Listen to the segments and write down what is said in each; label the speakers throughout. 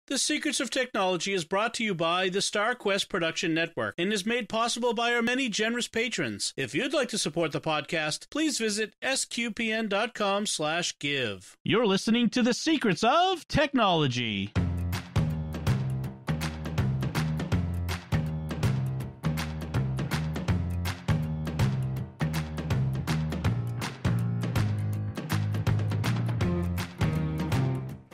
Speaker 1: The Secrets of Technology is brought to you by the StarQuest Production Network and is made possible by our many generous patrons. If you'd like to support the podcast, please visit sqpn.com/give. You're listening to The Secrets of Technology.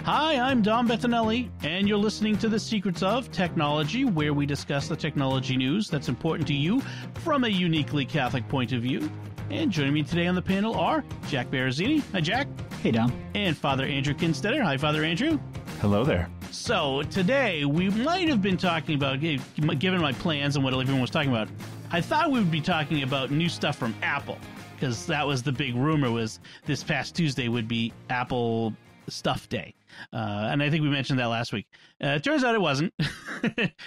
Speaker 1: Hi, I'm Dom Bettinelli, and you're listening to The Secrets of Technology, where we discuss the technology news that's important to you from a uniquely Catholic point of view. And joining me today on the panel are Jack Barazzini. Hi, Jack.
Speaker 2: Hey, Dom.
Speaker 1: And Father Andrew Kinstetter. Hi, Father Andrew.
Speaker 3: Hello there.
Speaker 1: So today we might have been talking about, given my plans and what everyone was talking about, I thought we would be talking about new stuff from Apple, because that was the big rumor, was this past Tuesday would be Apple Stuff Day. And I think we mentioned that last week. It turns out it wasn't.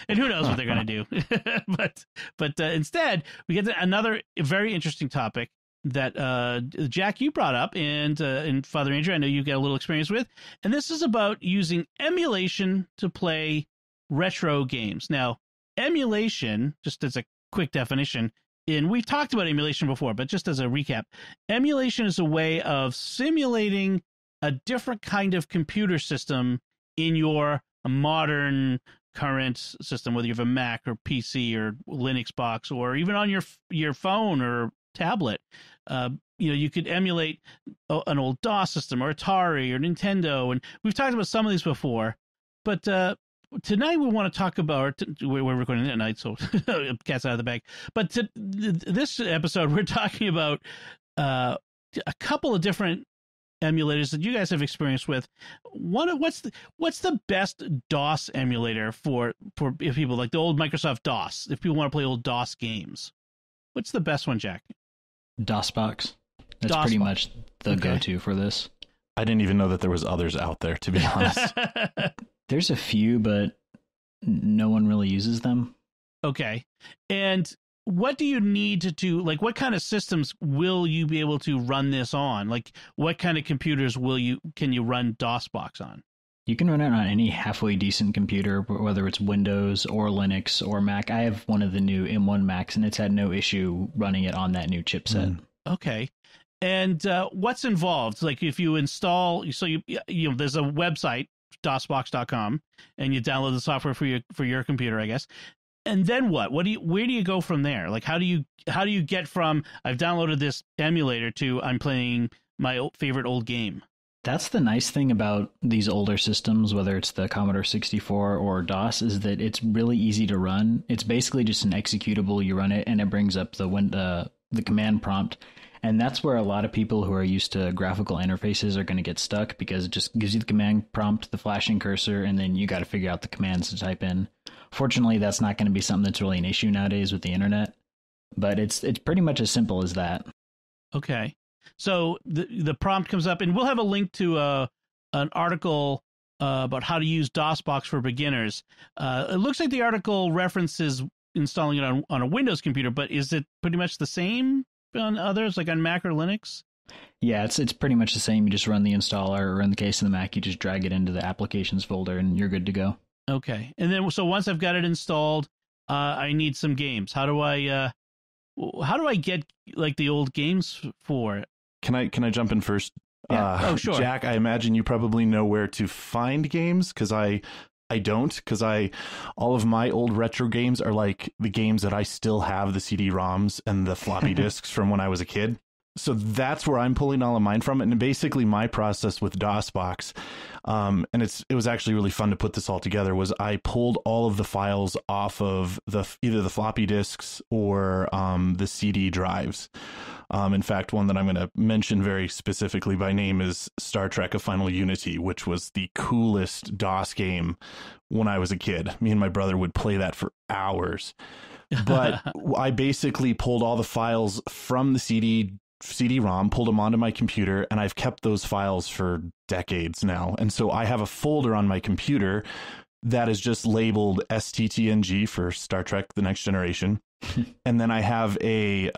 Speaker 1: And who knows what they're going to do. But instead, we get to another very interesting topic that Jack, you brought up, and Father Andrew, I know you got a little experience with. And this is about using emulation to play retro games. Now, emulation, just as a quick definition, and we've talked about emulation before, but just as a recap, emulation is a way of simulating a different kind of computer system in your modern current system, whether you have a Mac or PC or Linux box, or even on your phone or tablet. You could emulate an old DOS system or Atari or Nintendo, and we've talked about some of these before. But tonight we want to talk about, we're recording at night, so cat's out of the bag. But this episode, we're talking about a couple of different emulators that you guys have experience with. What's the best DOS emulator for if people like the old Microsoft DOS, if people want to play old DOS games? What's the best one, Jack?
Speaker 2: DOSBox. That's pretty much the go-to for this.
Speaker 3: I didn't even know that there was others out there, to be honest.
Speaker 2: There's a few, but no one really uses them. Okay.
Speaker 1: And what do you need to do? Like, what kind of systems will you be able to run this on? Like, what kind of computers can you run DOSBox on?
Speaker 2: You can run it on any halfway decent computer, whether it's Windows or Linux or Mac. I have one of the new M1 Macs, and it's had no issue running it on that new chipset.
Speaker 1: Okay. And what's involved? Like, if you install, so you there's a website, DOSBox.com, and you download the software for your computer, I guess. And then what? Where do you go from there? Like, how do you get from I've downloaded this emulator to I'm playing my favorite old game?
Speaker 2: That's the nice thing about these older systems, whether it's the Commodore 64 or DOS, is that it's really easy to run. It's basically just an executable. You run it, and it brings up the command prompt. And that's where a lot of people who are used to graphical interfaces are going to get stuck, because it just gives you the command prompt, the flashing cursor, and then you got to figure out the commands to type in. Fortunately, that's not going to be something that's really an issue nowadays with the internet, but it's pretty much as simple as that.
Speaker 1: Okay. So the prompt comes up, and we'll have a link to an article about how to use DOSBox for beginners. It looks like the article references installing it on a Windows computer, but is it pretty much the same on others, like on Mac or Linux?
Speaker 2: Yeah, it's pretty much the same. You just run the installer, or in the case of the Mac, you just drag it into the applications folder, and you're good to go.
Speaker 1: Okay. And then, so once I've got it installed, I need some games. How do I get like the old games for it?
Speaker 3: Can I jump in first?
Speaker 1: Yeah. Sure.
Speaker 3: Jack, I imagine you probably know where to find games, because I don't, because all of my old retro games are like the games that I still have the CD-ROMs and the floppy disks from when I was a kid. So that's where I'm pulling all of mine from. And basically my process with DOSBox, and it was actually really fun to put this all together, was I pulled all of the files off of either the floppy disks or the CD drives. In fact, one that I'm going to mention very specifically by name is Star Trek: A Final Unity, which was the coolest DOS game when I was a kid. Me and my brother would play that for hours. But I basically pulled all the files from the CD-ROM, pulled them onto my computer, and I've kept those files for decades now. And so I have a folder on my computer that is just labeled STTNG for Star Trek: The Next Generation. And then I have it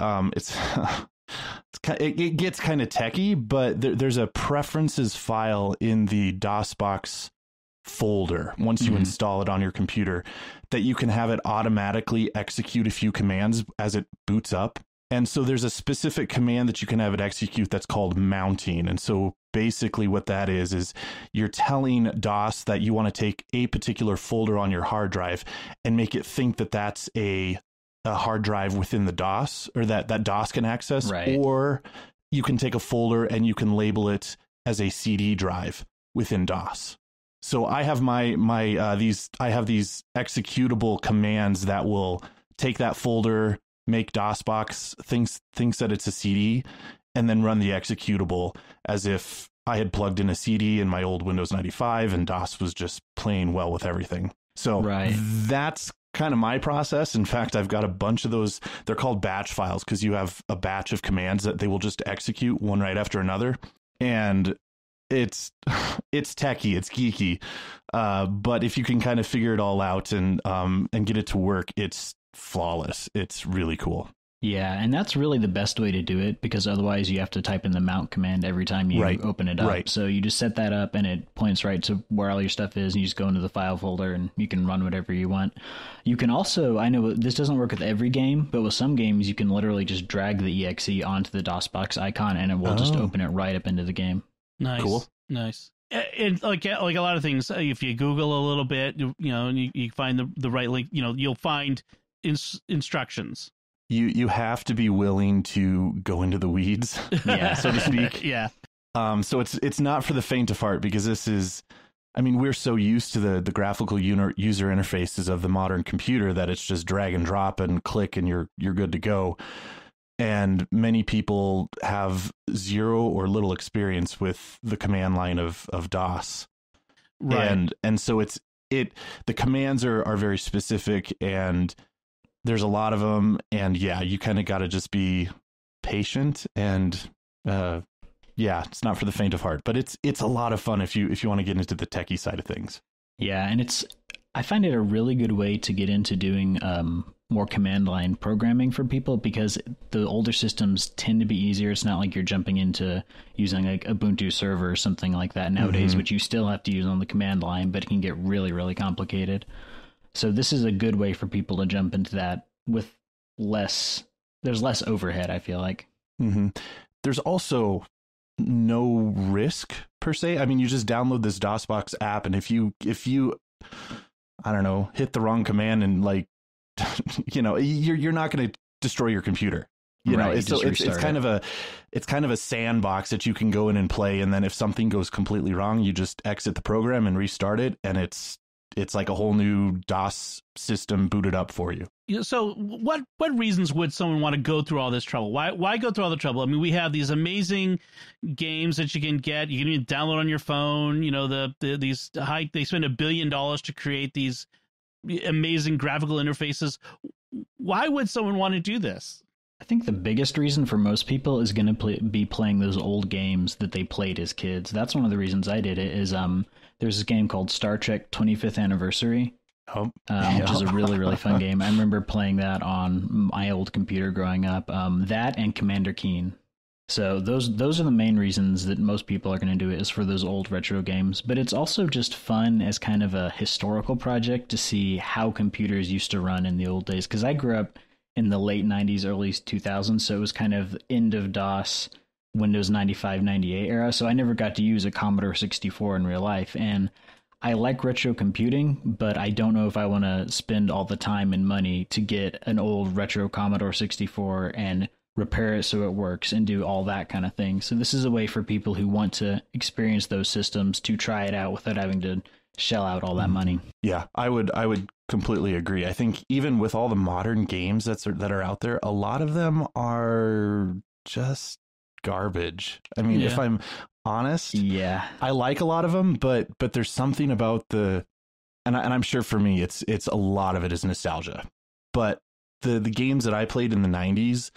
Speaker 3: gets kind of techie, but there's a preferences file in the DOSBox folder once you install it on your computer that you can have it automatically execute a few commands as it boots up. And so there's a specific command that you can have it execute that's called mounting. And so basically what that is you're telling DOS that you want to take a particular folder on your hard drive and make it think that that's a hard drive within the DOS, or that DOS can access.
Speaker 2: Right.
Speaker 3: Or you can take a folder and you can label it as a CD drive within DOS. So I have these executable commands that will take that folder, make DOSBox thinks that it's a CD, and then run the executable as if I had plugged in a CD in my old Windows 95 and DOS was just playing well with everything. So that's kind of my process. In fact, I've got a bunch of those. They're called batch files because you have a batch of commands that they will just execute one right after another. And it's techie, it's geeky. But if you can kind of figure it all out and get it to work, it's flawless. It's really cool.
Speaker 2: Yeah, and that's really the best way to do it, because otherwise you have to type in the mount command every time you open it up. Right. So you just set that up and it points right to where all your stuff is, and you just go into the file folder and you can run whatever you want. You can also, I know this doesn't work with every game, but with some games you can literally just drag the exe onto the DOSBox icon and it will just open it right up into the game.
Speaker 1: Nice.
Speaker 3: Cool.
Speaker 1: Nice. And like a lot of things, if you Google a little bit, and you find the right link, you'll find instructions.
Speaker 3: You have to be willing to go into the weeds, so to speak.
Speaker 1: Yeah.
Speaker 3: So it's not for the faint of heart, because this is, we're so used to the graphical user interfaces of the modern computer that it's just drag and drop and click and you're good to go. And many people have zero or little experience with the command line of DOS. Right. And so the commands are very specific, and there's a lot of them, and you kind of got to just be patient, and it's not for the faint of heart, but it's a lot of fun if you want to get into the techie side of things. Yeah,
Speaker 2: and I find it a really good way to get into doing more command line programming for people, because the older systems tend to be easier. It's not like you're jumping into using like Ubuntu server or something like that nowadays, which you still have to use on the command line, but it can get really, really complicated. So this is a good way for people to jump into that with there's less overhead, I feel like.
Speaker 3: Mm-hmm. There's also no risk per se. You just download this DOSBox app, and if you I don't know, hit the wrong command and you're not going to destroy your computer. It's kind of a sandbox that you can go in and play, and then if something goes completely wrong, you just exit the program and restart it, and it's like a whole new DOS system booted up for you.
Speaker 1: So what reasons would someone want to go through all this trouble? Why go through all the trouble? We have these amazing games that you can get. You can even download on your phone. They spend $1 billion to create these amazing graphical interfaces. Why would someone want to do this?
Speaker 2: I think the biggest reason for most people is going to be playing those old games that they played as kids. That's one of the reasons I did it. Is there's this game called Star Trek 25th Anniversary, which is a really, really fun game. I remember playing that on my old computer growing up. That and Commander Keen. So those are the main reasons that most people are going to do it, is for those old retro games. But it's also just fun as kind of a historical project to see how computers used to run in the old days. Because I grew up in the late 90s, early 2000s, so it was kind of end of DOS, Windows 95, 98 era. So I never got to use a Commodore 64 in real life. And I like retro computing, but I don't know if I want to spend all the time and money to get an old retro Commodore 64 and repair it so it works and do all that kind of thing. So this is a way for people who want to experience those systems to try it out without having to shell out all that money.
Speaker 3: Yeah, I would completely agree. I think even with all the modern games that are out there, a lot of them are just garbage. If I'm honest, I like a lot of them, but there's something about and I'm sure for me it's a lot of it is nostalgia. But the games that I played in the 90s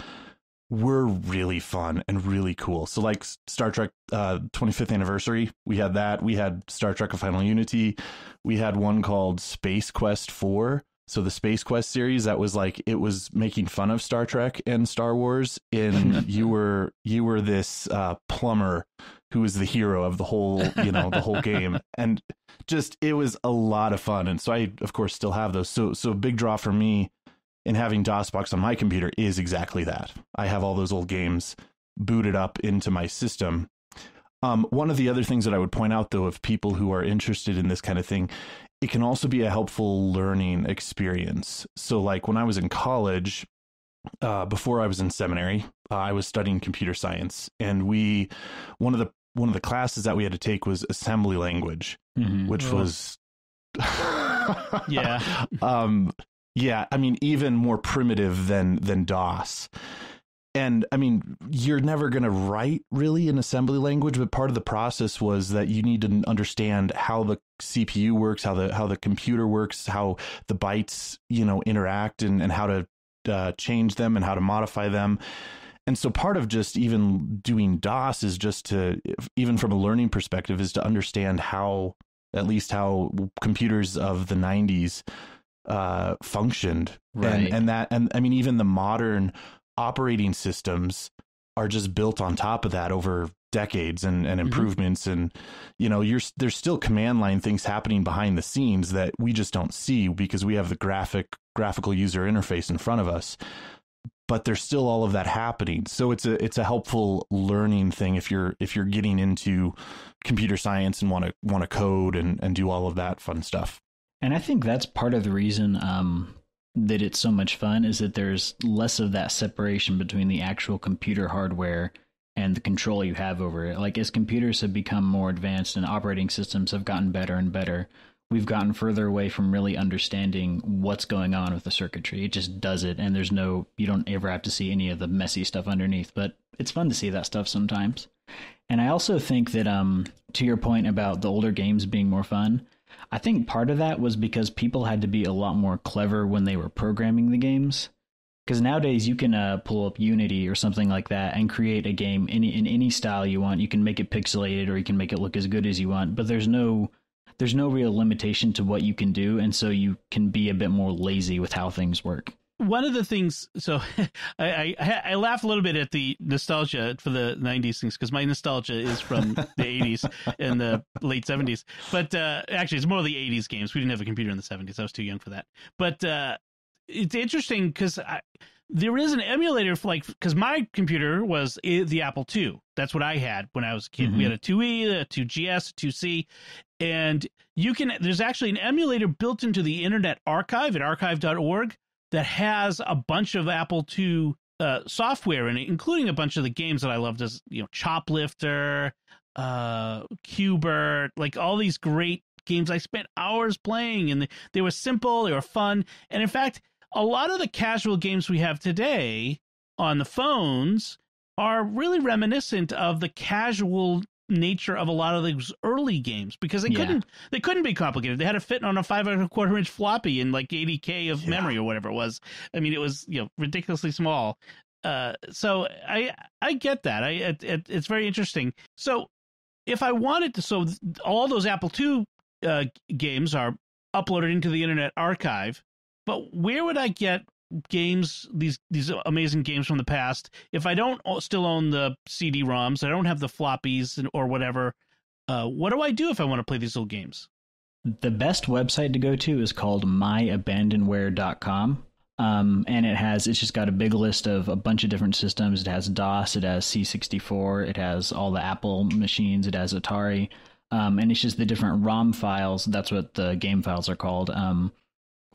Speaker 3: were really fun and really cool. So like Star Trek 25th Anniversary, we had that. We had Star Trek: A Final Unity. We had one called Space Quest 4. So the Space Quest series, that was like, it was making fun of Star Trek and Star Wars. And you were this plumber who is the hero of the whole, you know, the whole game. And just, it was a lot of fun. And so I, of course, still have those. So a big draw for me in having DOSBox on my computer is exactly that. I have all those old games booted up into my system. One of the other things that I would point out, though, of people who are interested in this kind of thing, it can also be a helpful learning experience. So like when I was in college, before I was in seminary, I was studying computer science, and one of the classes that we had to take was assembly language, which was
Speaker 1: yeah.
Speaker 3: Yeah, I mean, even more primitive than DOS. And I mean, you're never going to write really in assembly language, but part of the process was that you need to understand how the CPU works, how the computer works, how the bytes, you know, interact, and how to change them and how to modify them. And so part of just even doing DOS is just to, even from a learning perspective, is to understand how, at least how computers of the 90s functioned.
Speaker 2: Right.
Speaker 3: And I mean, even the modern operating systems are just built on top of that over decades and improvements. And, you know, there's still command line things happening behind the scenes that we just don't see because we have the graphical user interface in front of us, but there's still all of that happening. So it's a helpful learning thing if you're getting into computer science and want to code and do all of that fun stuff.
Speaker 2: And I think that's part of the reason that it's so much fun, is that there's less of that separation between the actual computer hardware and the control you have over it. Like, as computers have become more advanced and operating systems have gotten better and better, we've gotten further away from really understanding what's going on with the circuitry. It just does it, and you don't ever have to see any of the messy stuff underneath, but it's fun to see that stuff sometimes. And I also think that, to your point about the older games being more fun, I think part of that was because people had to be a lot more clever when they were programming the games. Because nowadays you can pull up Unity or something like that and create a game in any style you want. You can make it pixelated or you can make it look as good as you want, but there's no real limitation to what you can do, and so you can be a bit more lazy with how things work.
Speaker 1: One of the things, so I laugh a little bit at the nostalgia for the 90s things, because my nostalgia is from the 80s and the late 70s. But actually, it's more the 80s games. We didn't have a computer in the 70s. I was too young for that. But it's interesting because there is an emulator for, like, because my computer was the Apple II. That's what I had when I was a kid. We had a 2E, a 2GS, a 2C. And there's actually an emulator built into the Internet Archive at archive.org that has a bunch of Apple II software in it, including a bunch of the games that I loved, as, you know, Choplifter, Qbert, like all these great games I spent hours playing, and they were simple, they were fun. And in fact, a lot of the casual games we have today on the phones are really reminiscent of the casual nature of a lot of those early games, because they couldn't be complicated. They had to fit on a 5.25 inch floppy and like 80K of memory or whatever it was. I mean, it was, you know, ridiculously small. So I get that. It's very interesting. So if I wanted to, so all those Apple II games are uploaded into the Internet Archive, but where would I get games, these amazing games from the past, if I don't still own the CD-ROMs, I don't have the floppies or whatever? What do I do if I want to play these old games?
Speaker 2: The best website to go to is called myabandonware.com. And it's just got a big list of a bunch of different systems. It has DOS, it has C64, it has all the Apple machines, it has Atari. And it's just the different ROM files. That's what the game files are called.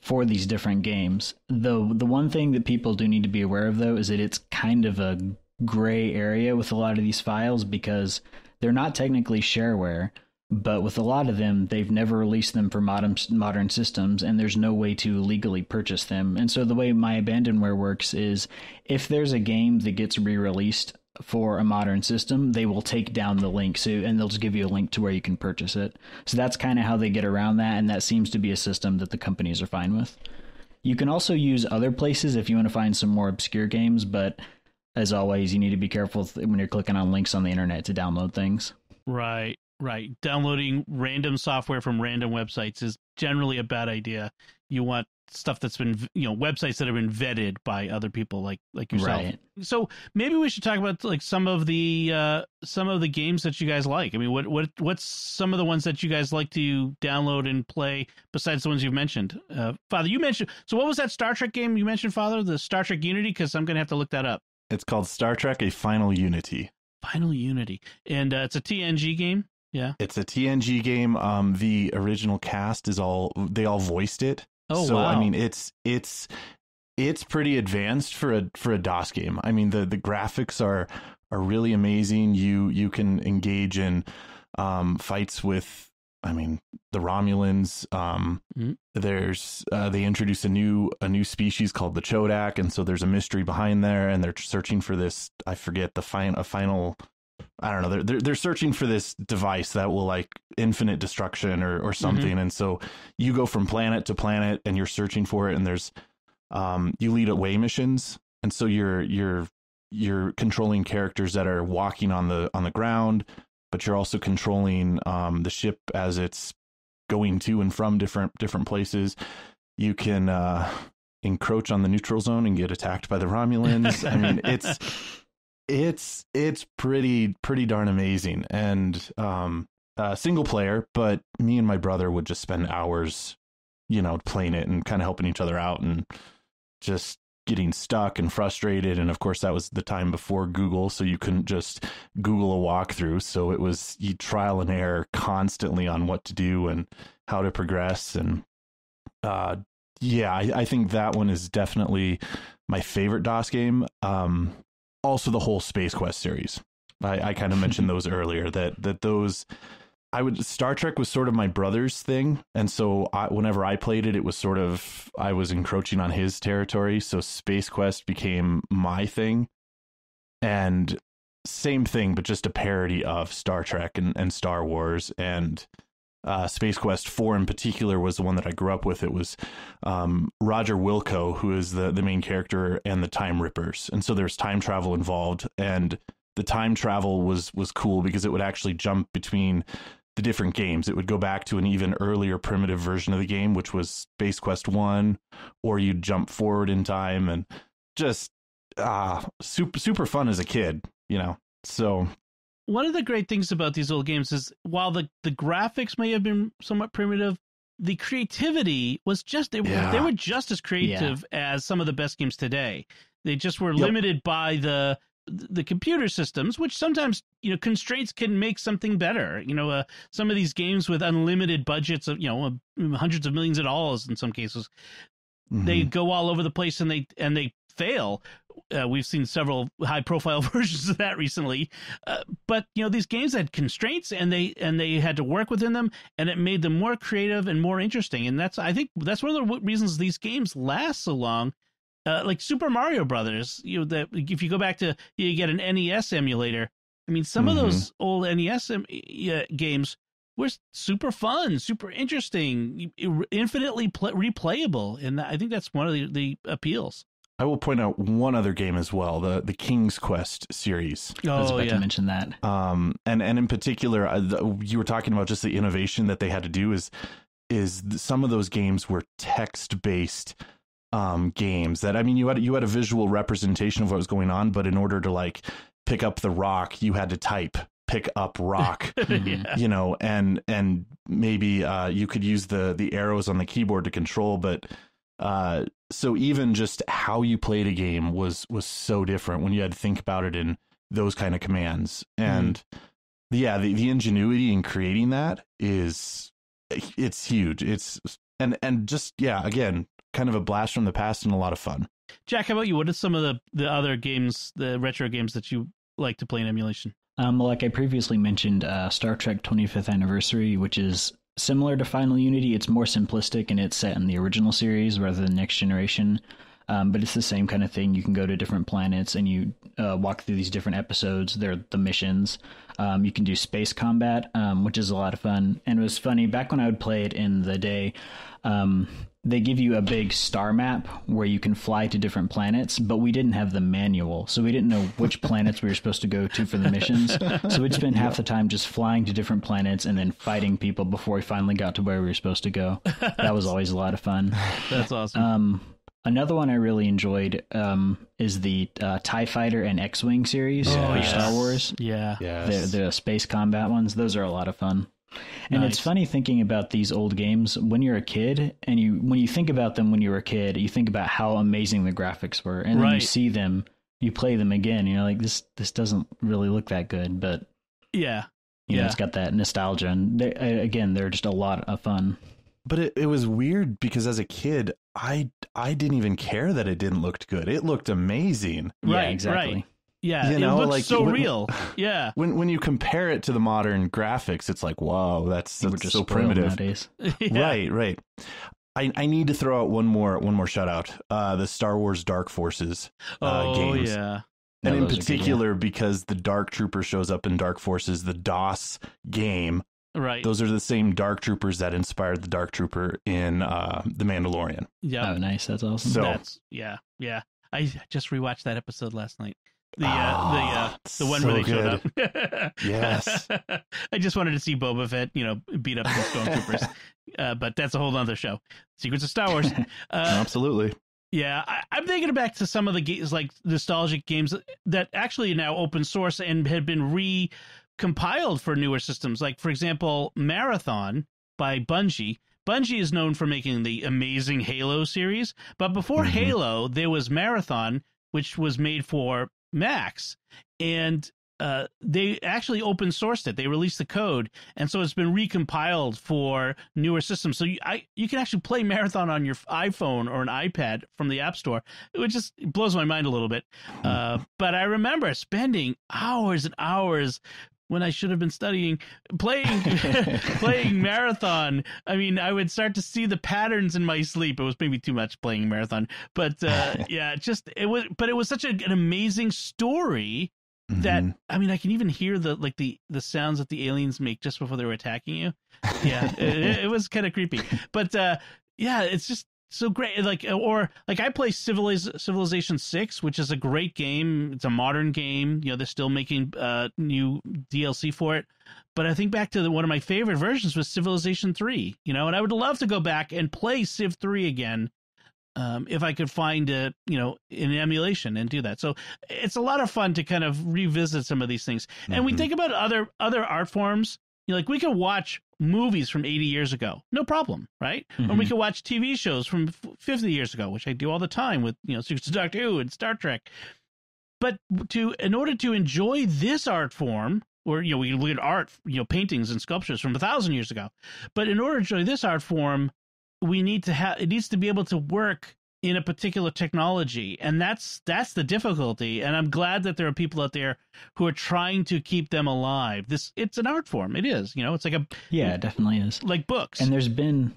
Speaker 2: For these different games. The one thing that people do need to be aware of, though, is that it's kind of a gray area with a lot of these files, because they're not technically shareware, but with a lot of them, they've never released them for modern systems, and there's no way to legally purchase them. And so the way My Abandonware works is, if there's a game that gets re-released for a modern system, they will take down the link, and they'll just give you a link to where you can purchase it. So that's kind of how they get around that, and that seems to be a system that the companies are fine with. You can also use other places if you want to find some more obscure games, but as always, you need to be careful when you're clicking on links on the internet to download things.
Speaker 1: Right. Right. Downloading random software from random websites is generally a bad idea. You want stuff that's been, websites that have been vetted by other people like yourself.
Speaker 2: Right.
Speaker 1: So maybe we should talk about like some of the games that you guys like. I mean, what's some of the ones that you guys like to download and play besides the ones you've mentioned? Father, you mentioned, so what was that Star Trek game you mentioned, Father? The Star Trek Unity? Because I'm going to have to look that up.
Speaker 3: It's called Star Trek: A Final Unity.
Speaker 1: Final Unity. And it's a TNG game? Yeah.
Speaker 3: It's a TNG game. The original cast they all voiced it.
Speaker 1: Oh,
Speaker 3: so,
Speaker 1: wow.
Speaker 3: I mean, it's pretty advanced for a DOS game. I mean, the graphics are really amazing. You can engage in fights with, I mean, the Romulans. There's they introduce a new species called the Chodak, and so there's a mystery behind there, and they're searching for this. I forget a final. I don't know. They're searching for this device that will like infinite destruction or something. And so you go from planet to planet and you're searching for it. And there's you lead away missions. And so you're controlling characters that are walking on the ground, but you're also controlling the ship as it's going to and from different places. You can encroach on the neutral zone and get attacked by the Romulans. I mean, it's pretty darn amazing, and single player, but me and my brother would just spend hours, playing it and kind of helping each other out and just getting stuck and frustrated. And of course that was the time before Google, so you couldn't just Google a walkthrough. So it was you trial and error constantly on what to do and how to progress. And I think that one is definitely my favorite DOS game. Also the whole Space Quest series. I kind of mentioned those earlier, that those Star Trek was sort of my brother's thing. And so whenever I played it, it was sort of, I was encroaching on his territory. So Space Quest became my thing, and same thing, but just a parody of Star Trek and Star Wars. And Space Quest 4 in particular was the one that I grew up with. It was Roger Wilco, who is the main character, and the Time Rippers. And so there's time travel involved, and the time travel was cool because it would actually jump between the different games. It would go back to an even earlier primitive version of the game, which was Space Quest 1, or you'd jump forward in time, and just super fun as a kid, So
Speaker 1: one of the great things about these old games is while the graphics may have been somewhat primitive, the creativity was just, they were just as creative as some of the best games today. They just were limited by the computer systems, which sometimes, constraints can make something better. Some of these games with unlimited budgets of, hundreds of millions of dollars in some cases, they go all over the place and they fail. We've seen several high-profile versions of that recently, but these games had constraints, and they had to work within them, and it made them more creative and more interesting. And I think that's one of the reasons these games last so long. Like Super Mario Brothers, that if you go back to you get an NES emulator. I mean, some of those old NES games were super fun, super interesting, infinitely replayable, and I think that's one of the appeals.
Speaker 3: I will point out one other game as well, the King's Quest series.
Speaker 2: I was about to mention that.
Speaker 3: And in particular, you were talking about just the innovation that they had to do is some of those games were text-based games that, I mean, you had a visual representation of what was going on, but in order to like pick up the rock, you had to type pick up rock, and maybe you could use the arrows on the keyboard to control, but so even just how you played a game was so different when you had to think about it in those kind of commands. And the ingenuity in creating that it's huge. It's and just again, kind of a blast from the past and a lot of fun.
Speaker 1: Jack, how about you? What are some of the other games, the retro games that you like to play in emulation?
Speaker 2: Like I previously mentioned, Star Trek 25th Anniversary, which is similar to Final Unity. It's more simplistic, and it's set in the original series rather than Next Generation. But it's the same kind of thing. You can go to different planets and you walk through these different episodes. They're the missions. You can do space combat, which is a lot of fun. And it was funny, back when I would play it in the day, they give you a big star map where you can fly to different planets, but we didn't have the manual, so we didn't know which planets we were supposed to go to for the missions. So we'd spend half the time just flying to different planets and then fighting people before we finally got to where we were supposed to go. That was always a lot of fun.
Speaker 1: That's awesome.
Speaker 2: Another one I really enjoyed is the TIE Fighter and X-Wing series for Star Wars.
Speaker 1: Yeah.
Speaker 3: Yes.
Speaker 2: The space combat ones. Those are a lot of fun. And
Speaker 1: Nice.
Speaker 2: it's funny thinking about these old games when you're a kid, and when you think about them when you were a kid, you think about how amazing the graphics were, and then you see them, you play them again, you're like, this doesn't really look that good, but you know, it's got that nostalgia, and they're just a lot of fun.
Speaker 3: But it was weird because as a kid, I didn't even care that it didn't look good. It looked amazing.
Speaker 2: Yeah, exactly.
Speaker 1: Right. Yeah,
Speaker 3: You know,
Speaker 1: it looks
Speaker 3: like,
Speaker 1: so
Speaker 3: when-
Speaker 1: real. Yeah.
Speaker 3: When you compare it to the modern graphics, it's like, wow, that's
Speaker 2: We're just
Speaker 3: so
Speaker 2: spoiled
Speaker 3: primitive.
Speaker 2: nowadays.
Speaker 1: Yeah.
Speaker 3: Right. I need to throw out one more shout out. The Star Wars Dark Forces games.
Speaker 1: Yeah.
Speaker 3: And
Speaker 2: Yeah,
Speaker 3: in
Speaker 2: those are good,
Speaker 3: particular, because the Dark Trooper shows up in Dark Forces, the DOS game.
Speaker 1: Right.
Speaker 3: Those are the same Dark Troopers that inspired the Dark Trooper in The Mandalorian.
Speaker 1: Yeah.
Speaker 2: Oh, nice. That's awesome.
Speaker 3: So-
Speaker 1: That's yeah. I just rewatched that episode last night. The one
Speaker 3: so
Speaker 1: where they
Speaker 3: good.
Speaker 1: showed up.
Speaker 3: Yes.
Speaker 1: I just wanted to see Boba Fett, beat up the stormtroopers. But that's a whole other show. Secrets of Star Wars.
Speaker 3: Absolutely.
Speaker 1: Yeah, I'm thinking back to some of the games, like nostalgic games that actually are now open source and had been recompiled for newer systems. Like, for example, Marathon by Bungie. Bungie is known for making the amazing Halo series, but before Halo, there was Marathon, which was made for Macs, and they actually open sourced it. They released the code, and so it's been recompiled for newer systems. So you can actually play Marathon on your iPhone or an iPad from the App Store, which just blows my mind a little bit. But I remember spending hours and hours when I should have been studying, playing Marathon. I mean, I would start to see the patterns in my sleep. It was maybe too much playing Marathon, but it was such an amazing story that, I mean, I can even hear the sounds that the aliens make just before they were attacking you. Yeah, it was kind of creepy, but it's just so great. Like I play Civilization 6, which is a great game. It's a modern game. They're still making new DLC for it. But I think back to one of my favorite versions was Civilization 3. And I would love to go back and play Civ 3 again. If I could find in emulation and do that. So it's a lot of fun to kind of revisit some of these things. And we think about other art forms. Like we can watch movies from 80 years ago, no problem, right? Or we can watch TV shows from 50 years ago, which I do all the time with, Secrets of Doctor Who and Star Trek. But in order to enjoy this art form, or, we can look at art, paintings and sculptures from 1,000 years ago. But in order to enjoy this art form, it needs to be able to work in a particular technology, and that's the difficulty. And I'm glad that there are people out there who are trying to keep them alive. It's an art form. It is, it's like
Speaker 2: it definitely is,
Speaker 1: like books.
Speaker 2: And there's been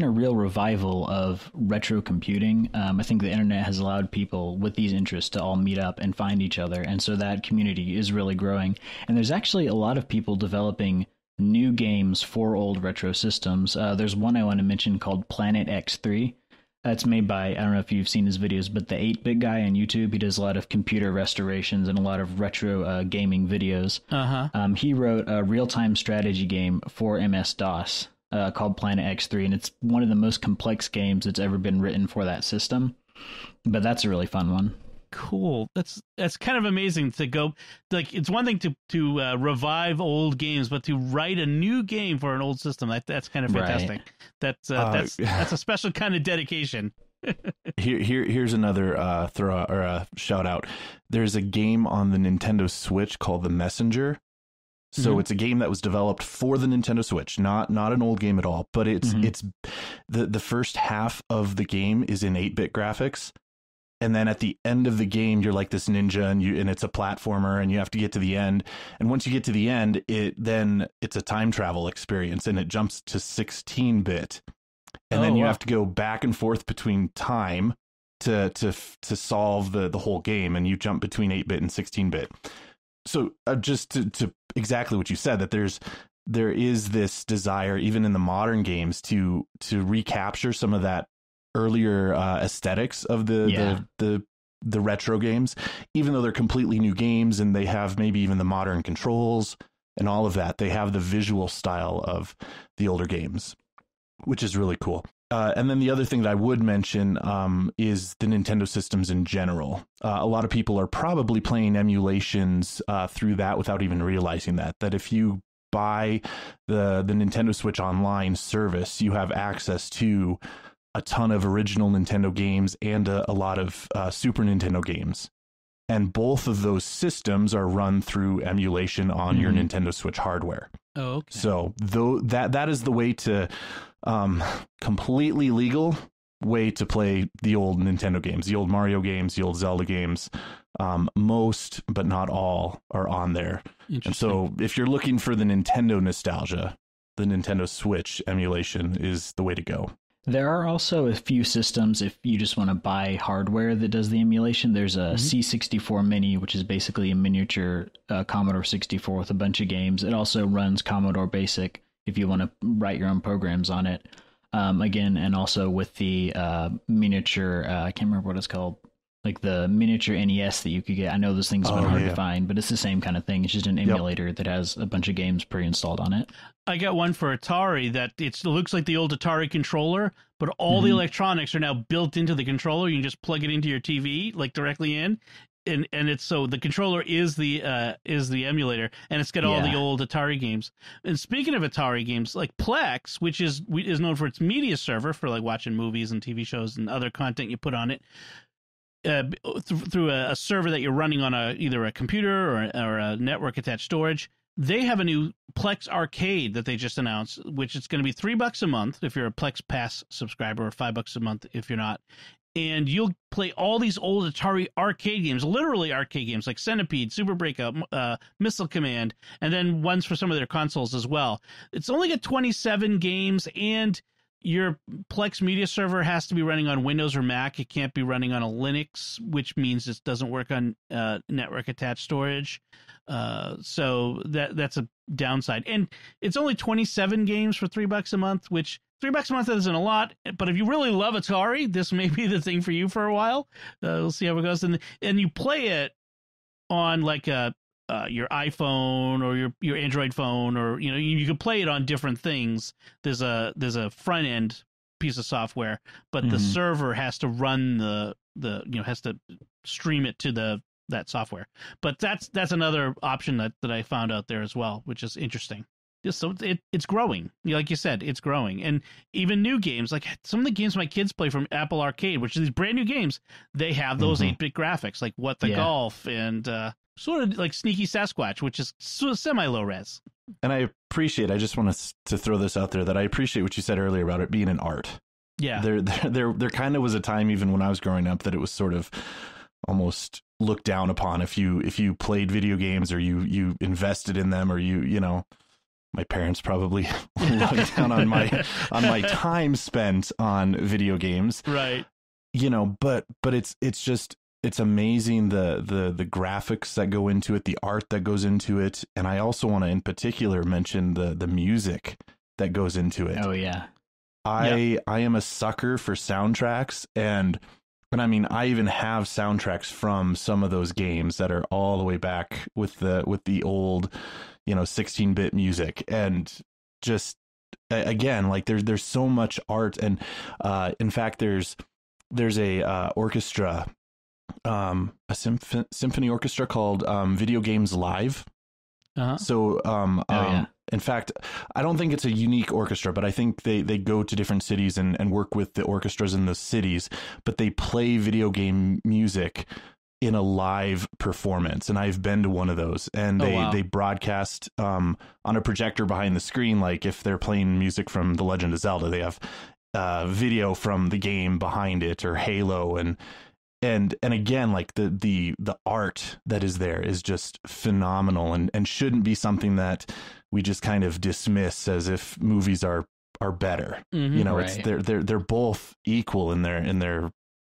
Speaker 2: a real revival of retro computing. I think the internet has allowed people with these interests to all meet up and find each other, and so that community is really growing. And there's actually a lot of people developing new games for old retro systems. There's one I want to mention called Planet X3. It's made by, I don't know if you've seen his videos, but the 8-Bit guy on YouTube. He does a lot of computer restorations and a lot of retro gaming videos. He wrote a real-time strategy game for MS-DOS called Planet X3, and it's one of the most complex games that's ever been written for that system. But that's a really fun one.
Speaker 1: Cool. That's kind of amazing to go, like, it's one thing to revive old games, but to write a new game for an old system, that's kind of fantastic. Right. That's a special kind of dedication.
Speaker 3: Here's another throw out, or a shout out. There's a game on the Nintendo Switch called The Messenger. So it's a game that was developed for the Nintendo Switch, not an old game at all, but it's the first half of the game is in 8-bit graphics. And then at the end of the game, you're like this ninja, and it's a platformer, and you have to get to the end. And once you get to the end, it's a time travel experience, and it jumps to 16-bit. And then you have to go back and forth between time to solve the whole game, and you jump between 8-bit and 16-bit. So just to exactly what you said, that there is this desire even in the modern games to recapture some of that earlier aesthetics of the retro games, even though they're completely new games and they have maybe even the modern controls and all of that. They have the visual style of the older games, which is really cool. And then the other thing that I would mention is the Nintendo systems in general. A lot of people are probably playing emulations through that without even realizing that if you buy the Nintendo Switch Online service, you have access to a ton of original Nintendo games and a lot of Super Nintendo games. And both of those systems are run through emulation on your Nintendo Switch hardware.
Speaker 1: Oh, okay.
Speaker 3: So that is the way to completely legal way to play the old Nintendo games, the old Mario games, the old Zelda games. Most, but not all, are on there. And so if you're looking for the Nintendo nostalgia, the Nintendo Switch emulation is the way to go.
Speaker 2: There are also a few systems, if you just want to buy hardware that does the emulation. There's a C64 Mini, which is basically a miniature Commodore 64 with a bunch of games. It also runs Commodore Basic if you want to write your own programs on it. Again, and also with the miniature, I can't remember what it's called, like the miniature NES that you could get. I know those things have been hard to find, but it's the same kind of thing. It's just an emulator that has a bunch of games pre-installed on it.
Speaker 1: I got one for Atari that it looks like the old Atari controller, but all the electronics are now built into the controller. You can just plug it into your TV, like directly in. And it's so the controller is the emulator, and it's got all the old Atari games. And speaking of Atari games, like Plex, which is known for its media server for like watching movies and TV shows and other content you put on it, through a server that you're running on either a computer or a network attached storage. They have a new Plex Arcade that they just announced, which is going to be $3 a month if you're a Plex Pass subscriber, or $5 a month if you're not. And you'll play all these old Atari arcade games, literally arcade games like Centipede, Super Breakout, Missile Command, and then ones for some of their consoles as well. It's only got 27 games, and your Plex media server has to be running on Windows or Mac. It can't be running on a Linux, which means it doesn't work on network attached storage. So that's a downside. And it's only 27 games for $3 a month, which $3 a month isn't a lot. But if you really love Atari, this may be the thing for you for a while. We'll see how it goes. And you play it on like your iPhone or your Android phone, or you can play it on different things. There's a front end piece of software, but the server has to run has to stream it to that software. But that's another option that I found out there as well, which is interesting. So it's growing. Like you said, it's growing. And even new games, like some of the games my kids play from Apple Arcade, which are these brand new games, they have those 8-bit graphics, like What the Golf and sort of like Sneaky Sasquatch, which is semi-low res.
Speaker 3: And I just want to throw this out there, that I appreciate what you said earlier about it being an art.
Speaker 1: Yeah.
Speaker 3: There kind of was a time, even when I was growing up, that it was sort of almost looked down upon if you played video games, or you invested in them, or my parents probably looked down on my time spent on video games.
Speaker 1: Right.
Speaker 3: But it's amazing the graphics that go into it, the art that goes into it. And I also want to in particular mention the music that goes into it.
Speaker 2: Oh yeah.
Speaker 3: I am a sucker for soundtracks, and I mean, I even have soundtracks from some of those games that are all the way back with the old 16-bit music. And just again, like there's so much art. And in fact, there's a orchestra, a symphony orchestra called Video Games Live. So in fact, I don't think it's a unique orchestra, but I think they go to different cities and work with the orchestras in those cities, but they play video game music in a live performance. And I've been to one of those, and they broadcast on a projector behind the screen. Like if they're playing music from The Legend of Zelda, they have video from the game behind it, or Halo. And again, like the art that is there is just phenomenal, and shouldn't be something that we just kind of dismiss as if movies are better. Right. It's they're both equal in their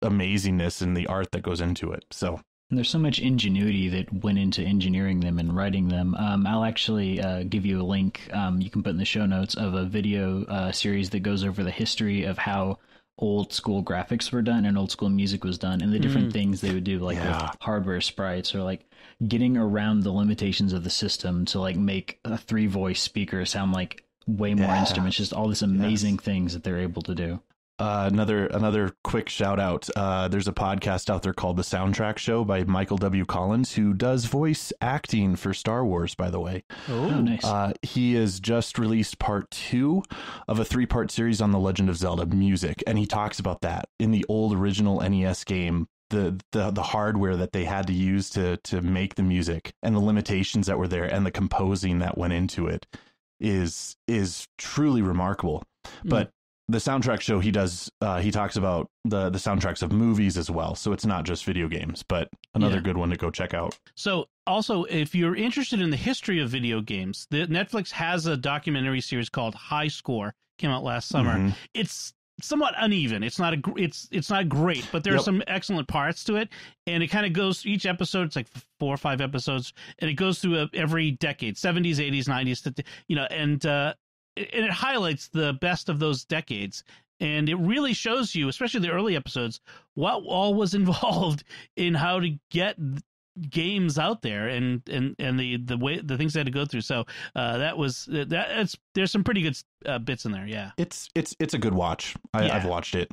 Speaker 3: amazingness in the art that goes into it. So
Speaker 2: And there's so much ingenuity that went into engineering them and writing them. I'll actually give you a link you can put in the show notes of a video series that goes over the history of how old school graphics were done and old school music was done, and the different things they would do, like with hardware sprites, or like getting around the limitations of the system to like make a 3-voice speaker sound like way more instruments. Just all this amazing things that they're able to do.
Speaker 3: Another quick shout out. There's a podcast out there called The Soundtrack Show by Michael W. Collins, who does voice acting for Star Wars, by the way.
Speaker 2: Oh, nice.
Speaker 3: He has just released part 2 of a 3-part series on The Legend of Zelda music, and he talks about that in the old original NES game. The hardware that they had to use to make the music and the limitations that were there and the composing that went into it is truly remarkable. But the soundtrack show he talks about the soundtracks of movies as well. So it's not just video games, but another good one to go check out.
Speaker 1: So also, if you're interested in the history of video games, Netflix has a documentary series called High Score, came out last summer. It's somewhat uneven. It's not great, but there are some excellent parts to it. And it kind of goes, each episode, it's like 4 or 5 episodes, and it goes through every decade, 70s, 80s, 90s, and it highlights the best of those decades. And it really shows you, especially the early episodes, what all was involved in how to get games out there and the way the things they had to go through. So there's some pretty good bits in there. Yeah,
Speaker 3: it's a good watch. I've watched it.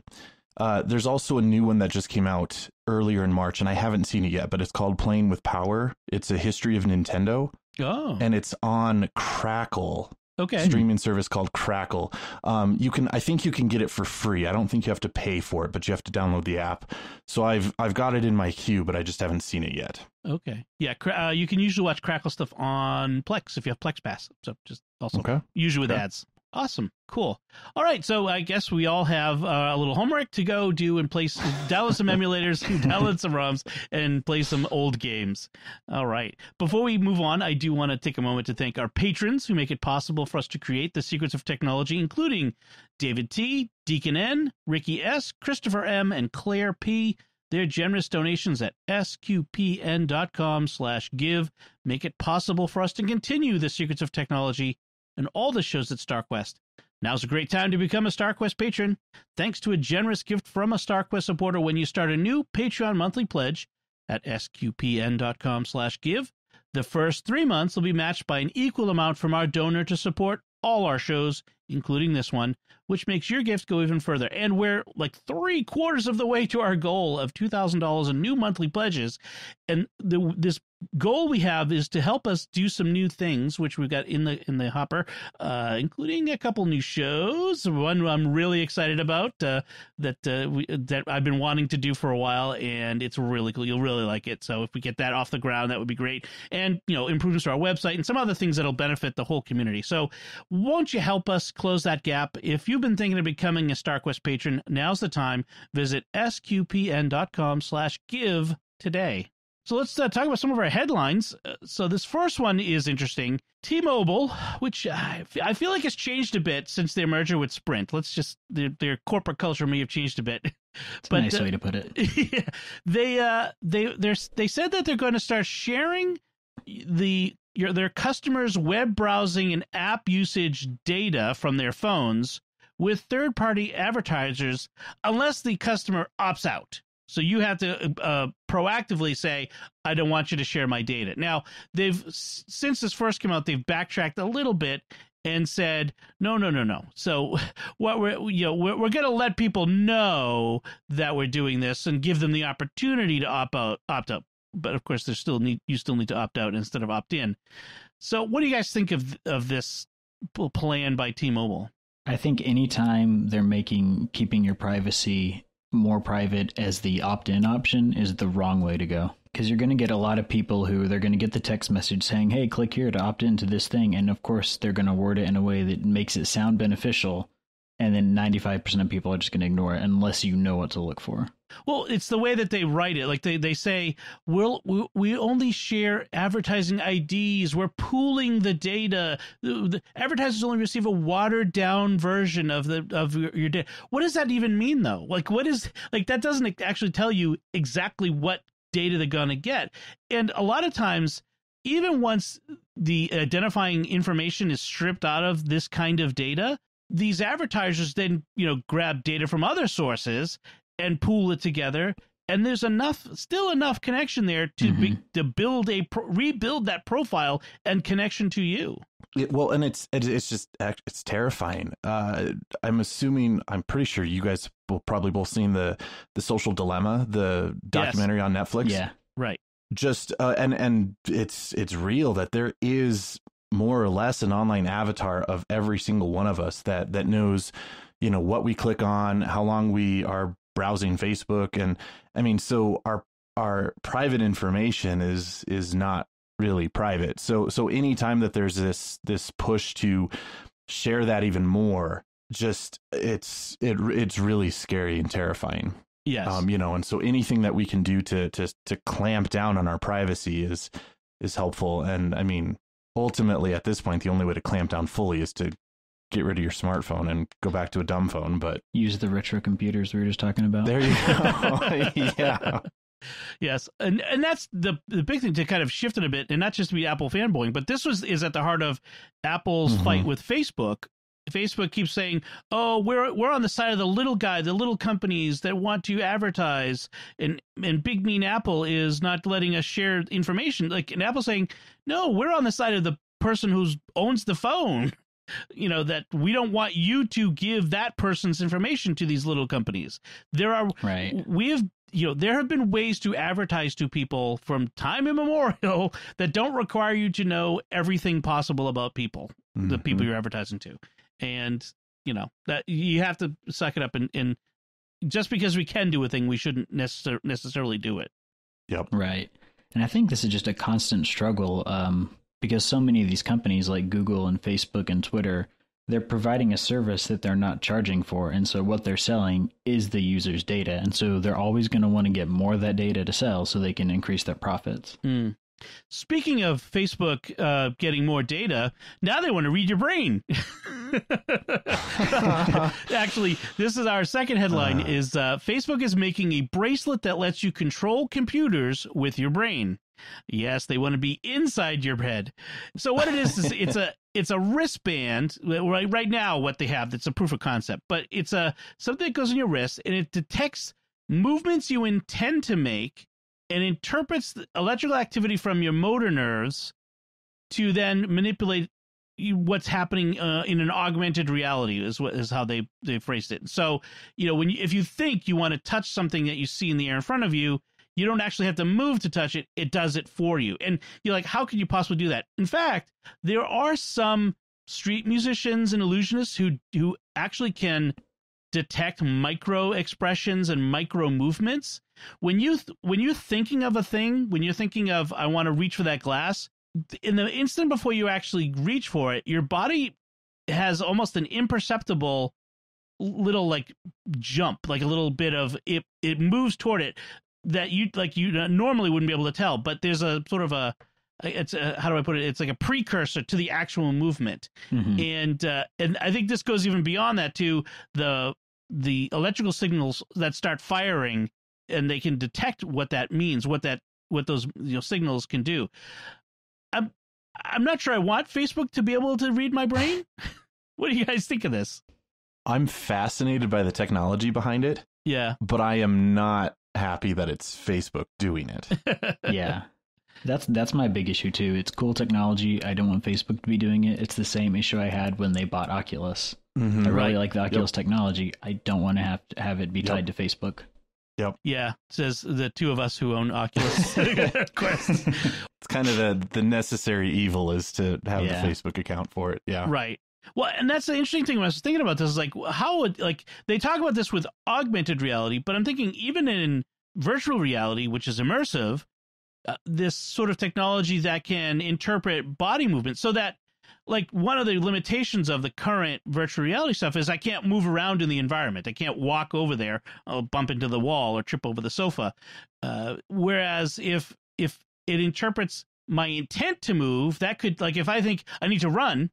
Speaker 3: There's also a new one that just came out earlier in March, and I haven't seen it yet, but it's called Playing with Power. It's a history of Nintendo.
Speaker 1: Oh,
Speaker 3: and it's on Crackle.
Speaker 1: Okay.
Speaker 3: Streaming service called Crackle. I think you can get it for free. I don't think you have to pay for it, but you have to download the app. So I've got it in my queue, but I just haven't seen it yet.
Speaker 1: Okay. Yeah. You can usually watch Crackle stuff on Plex if you have Plex Pass. So just also usually with ads. Awesome. Cool. All right. So I guess we all have a little homework to go do and download some emulators, download some ROMs, and play some old games. All right. Before we move on, I do want to take a moment to thank our patrons who make it possible for us to create the secrets of technology, including David T., Deacon N., Ricky S., Christopher M., and Claire P. Their generous donations at sqpn.com/give make it possible for us to continue the secrets of technology and all the shows at StarQuest. Now's a great time to become a StarQuest patron. Thanks to a generous gift from a StarQuest supporter when you start a new Patreon monthly pledge at sqpn.com/give. The first 3 months will be matched by an equal amount from our donor to support all our shows, including this one, which makes your gift go even further. And we're like 3/4 of the way to our goal of $2,000 in new monthly pledges. And this goal we have is to help us do some new things, which we've got in the hopper, including a couple new shows. One I'm really excited about that I've been wanting to do for a while, and it's really cool. You'll really like it. So if we get that off the ground, that would be great. And improvements to our website and some other things that'll benefit the whole community. So won't you help us close that gap? If you've been thinking of becoming a StarQuest patron, now's the time. Visit sqpn.com/give today. So let's talk about some of our headlines. So this first one is interesting. T-Mobile, which I feel like has changed a bit since their merger with Sprint. Their corporate culture may have changed a bit.
Speaker 2: It's a nice way to put it.
Speaker 1: Yeah, they said that they're going to start sharing their customers' web browsing and app usage data from their phones with third-party advertisers unless the customer opts out. So you have to proactively say, I don't want you to share my data. Now, since this first came out, they've backtracked a little bit and said, no. So what we're going to let people know that we're doing this and give them the opportunity to opt out. But of course, you still need to opt out instead of opt in. So what do you guys think of this plan by T-Mobile?
Speaker 2: I think anytime they're keeping your privacy more private as the opt-in option is the wrong way to go, because you're going to get a lot of people who they're going to get the text message saying, hey, click here to opt into this thing. And of course, they're going to word it in a way that makes it sound beneficial. And then 95% of people are just going to ignore it unless you know what to look for.
Speaker 1: Well, it's the way that they write it. Like they say, we only share advertising IDs. We're pooling the data. The advertisers only receive a watered down version of your data. What does that even mean, though? Like, that doesn't actually tell you exactly what data they're going to get. And a lot of times, even once the identifying information is stripped out of this kind of data, these advertisers then, grab data from other sources and pool it together. And there's still enough connection there to rebuild that profile and connection to you.
Speaker 3: And it's terrifying. I'm pretty sure you guys will probably both seen the Social Dilemma, the documentary on Netflix.
Speaker 2: Yeah,
Speaker 1: right.
Speaker 3: Just and it's real that there is more or less an online avatar of every single one of us that knows, what we click on, how long we are browsing Facebook. And I mean, so our private information is not really private. So anytime that there's this push to share that even more, just it's really scary and terrifying.
Speaker 1: Yes.
Speaker 3: And so anything that we can do to clamp down on our privacy is helpful. And I mean, ultimately at this point, the only way to clamp down fully is to get rid of your smartphone and go back to a dumb phone. But
Speaker 2: use the retro computers we were just talking about.
Speaker 3: There you go. Yeah.
Speaker 1: Yes, and that's the big thing to kind of shift it a bit, and not just to be Apple fanboying, but this is at the heart of Apple's fight with Facebook. Facebook keeps saying, "Oh, we're on the side of the little guy, the little companies that want to advertise," and Big Mean Apple is not letting us share information. And Apple's saying, "No, we're on the side of the person who owns the phone." That we don't want you to give that person's information to these little companies. There have been ways to advertise to people from time immemorial that don't require you to know everything possible about people, the people you're advertising to. And, that you have to suck it up and just because we can do a thing, we shouldn't necessarily do it.
Speaker 3: Yep.
Speaker 2: Right. And I think this is just a constant struggle, because so many of these companies like Google and Facebook and Twitter, they're providing a service that they're not charging for. And so what they're selling is the user's data. And so they're always going to want to get more of that data to sell so they can increase their profits.
Speaker 1: Speaking of Facebook getting more data, now they want to read your brain. Actually, this is our second headline is Facebook is making a bracelet that lets you control computers with your brain. Yes, they want to be inside your head. So what it is it's a wristband. Right now, what they have, that's a proof of concept, but it's something that goes in your wrist and it detects movements you intend to make and interprets the electrical activity from your motor nerves to then manipulate what's happening in an augmented reality is how they phrased it. So, if you think you want to touch something that you see in the air in front of you, you don't actually have to move to touch it. It does it for you. And you're like, how could you possibly do that? In fact, there are some street musicians and illusionists who actually can detect micro expressions and micro movements. When you're thinking of a thing, when you're thinking of, I want to reach for that glass, in the instant before you actually reach for it, your body has almost an imperceptible little jump, like a little bit of it moves toward it that you normally wouldn't be able to tell. But there's a sort of how do I put it? It's like a precursor to the actual movement. And I think this goes even beyond that to the electrical signals that start firing, and they can detect what that means, what those signals can do. I'm not sure I want Facebook to be able to read my brain. What do you guys think of this?
Speaker 3: I'm fascinated by the technology behind it.
Speaker 1: Yeah.
Speaker 3: But I am not happy that it's Facebook doing it.
Speaker 2: Yeah. That's my big issue too. It's cool technology. I don't want Facebook to be doing it. It's the same issue I had when they bought Oculus. I really like the Oculus technology. I don't want to have it be tied to Facebook.
Speaker 3: Yep.
Speaker 1: Yeah, says the two of us who own Oculus Quest.
Speaker 3: It's kind of the necessary evil is to have the Facebook account for it. Yeah.
Speaker 1: Right. Well, and that's the interesting thing when I was thinking about this is how they talk about this with augmented reality, but I'm thinking even in virtual reality, which is immersive, this sort of technology that can interpret body movement so that like one of the limitations of the current virtual reality stuff is I can't move around in the environment. I can't walk over there, I'll bump into the wall or trip over the sofa. Whereas if it interprets my intent to move, that could, like, if I think I need to run,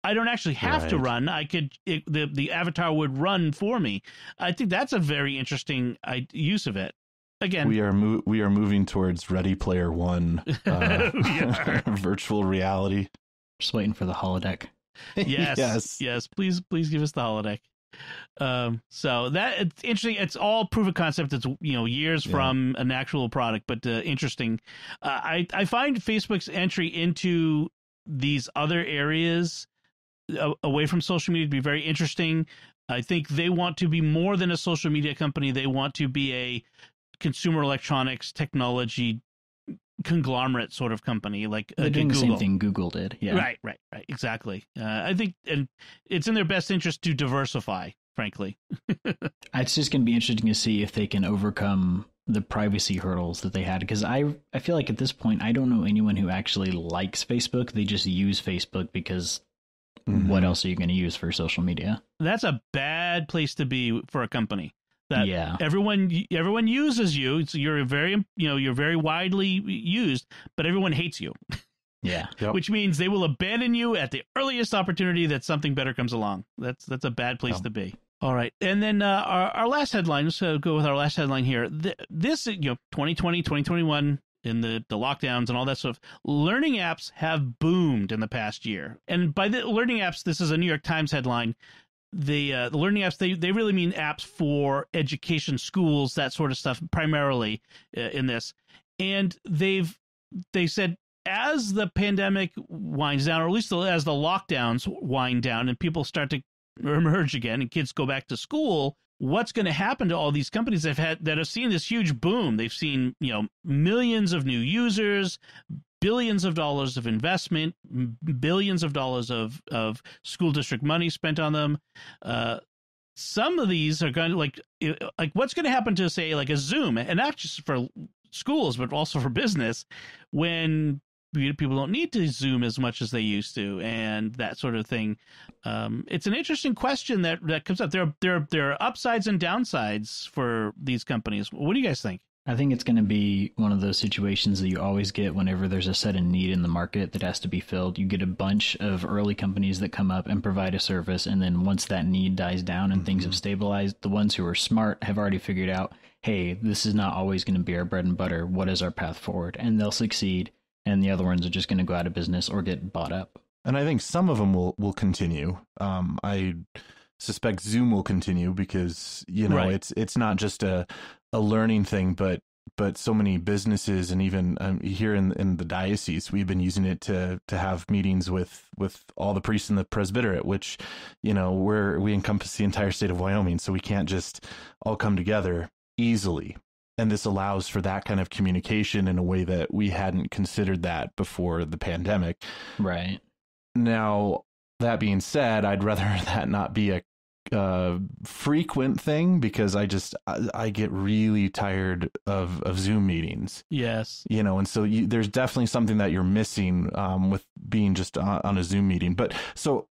Speaker 1: I don't actually have to run. The avatar would run for me. I think that's a very interesting use of it. Again,
Speaker 3: we are moving towards Ready Player One virtual reality.
Speaker 2: Just waiting for the holodeck.
Speaker 1: Yes. Please give us the holodeck. So that it's interesting. It's all proof of concept. It's years from an actual product, but interesting. I find Facebook's entry into these other areas away from social media to be very interesting. I think they want to be more than a social media company. They want to be a consumer electronics technology conglomerate sort of company, like
Speaker 2: they're doing
Speaker 1: Google.
Speaker 2: The same thing Google did. Yeah,
Speaker 1: right, exactly. I think, and it's in their best interest to diversify. Frankly,
Speaker 2: it's just going to be interesting to see if they can overcome the privacy hurdles that they had, because I feel like at this point I don't know anyone who actually likes Facebook. They just use Facebook because what else are you going to use for social media? That's
Speaker 1: a bad place to be for a company. That everyone uses you. So you're very widely used, but everyone hates you.
Speaker 2: Yeah.
Speaker 1: Which means they will abandon you at the earliest opportunity that something better comes along. That's a bad place to be. All right. And then our last headline, let's go with our last headline here. This 2020, 2021, in the lockdowns and all that stuff, learning apps have boomed in the past year. And by the learning apps, this is a New York Times headline. The learning apps, they really mean apps for education, schools, that sort of stuff, primarily in this. And they said as the pandemic winds down, or at least as the lockdowns wind down and people start to emerge again and kids go back to school, what's going to happen to all these companies that have seen this huge boom? They've seen, millions of new users, billions of dollars of investment, billions of dollars of school district money spent on them. Some of these are going to like what's going to happen to, say, like a Zoom, and not just for schools, but also for business, when people don't need to Zoom as much as they used to, and that sort of thing. It's an interesting question that comes up. There are upsides and downsides for these companies. What do you guys think?
Speaker 2: I think it's going to be one of those situations that you always get whenever there's a sudden need in the market that has to be filled. You get a bunch of early companies that come up and provide a service, and then once that need dies down and things have stabilized, the ones who are smart have already figured out, hey, this is not always going to be our bread and butter. What is our path forward? And they'll succeed, and the other ones are just going to go out of business or get bought up.
Speaker 3: And I think some of them will continue. I suspect Zoom will continue because, it's not just a learning thing, but so many businesses, and even here in the diocese, we've been using it to have meetings with all the priests in the presbyterate, which, we encompass the entire state of Wyoming. So we can't just all come together easily. And this allows for that kind of communication in a way that we hadn't considered that before the pandemic.
Speaker 2: Right.
Speaker 3: Now, that being said, I'd rather that not be a frequent thing, because I get really tired of Zoom meetings.
Speaker 1: Yes.
Speaker 3: And so there's definitely something that you're missing with being just on a Zoom meeting. But so